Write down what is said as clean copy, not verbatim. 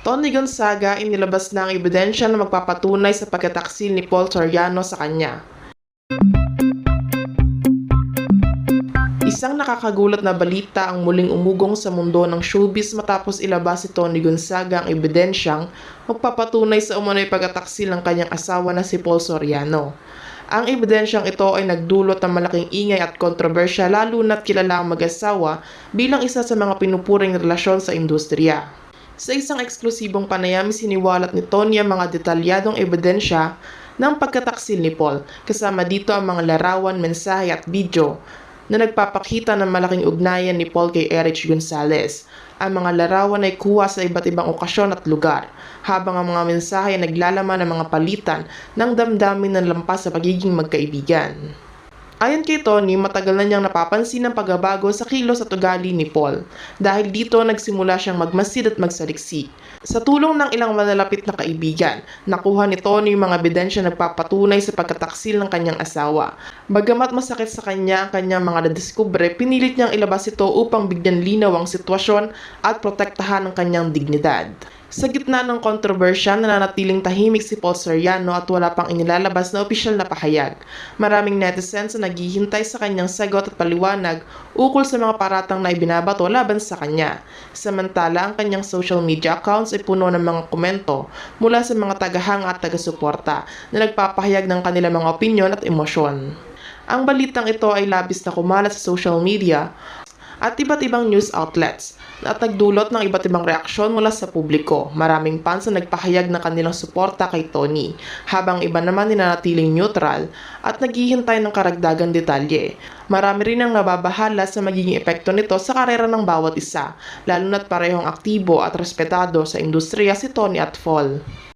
Tony Gonzaga inilabas na ang ebidensya na magpapatunay sa pagkataksil ni Paul Soriano sa kanya. Isang nakakagulat na balita ang muling umugong sa mundo ng showbiz matapos ilabas si Tony Gonzaga ang ebidensyang magpapatunay sa umano'y pagkataksil ng kanyang asawa na si Paul Soriano. Ang ebidensyang ito ay nagdulot ng malaking ingay at kontrobersya lalo na't kilala ang mag-asawa bilang isa sa mga pinupuring relasyon sa industriya. Sa isang eksklusibong panayam, siniwalat ni Tony ang mga detalyadong ebidensya ng pagkataksil ni Paul, kasama dito ang mga larawan, mensahe at video na nagpapakita ng malaking ugnayan ni Paul kay Erich Gonzalez. Ang mga larawan ay kuha sa iba't ibang okasyon at lugar, habang ang mga mensahe ay naglalaman ng mga palitan ng damdamin ng lampas sa pagiging magkaibigan. Ayon kay Tony, matagal na niyang napapansin ang pagbabago sa kilos at ugali ni Paul. Dahil dito, nagsimula siyang magmasid at magsaliksik. Sa tulong ng ilang malalapit na kaibigan, nakuha ni Tony yung mga ebidensya nagpapatunay sa pagkataksil ng kanyang asawa. Bagamat masakit sa kanya ang kanyang mga nadiskubre, pinilit niyang ilabas ito upang bigyan linaw ang sitwasyon at protektahan ang kanyang dignidad. Sa gitna ng kontrobersya, nananatiling tahimik si Paul Soriano at wala pang inilalabas na opisyal na pahayag. Maraming netizens na naghihintay sa kanyang sagot at paliwanag ukol sa mga paratang na ibinabato laban sa kanya. Samantala, ang kanyang social media accounts ay puno ng mga komento mula sa mga tagahanga at taga-suporta na nagpapahayag ng kanilang mga opinyon at emosyon. Ang balitang ito ay labis na kumalat sa social media at iba't ibang news outlets at nagdulot ng iba't ibang reaksyon mula sa publiko. Maraming fans na nagpahayag ng kanilang suporta kay Tony, habang iba naman ninanatiling neutral at naghihintay ng karagdagang detalye. Marami rin ang nababahala sa magiging epekto nito sa karera ng bawat isa, lalo na't parehong aktibo at respetado sa industriya si Tony at Paul.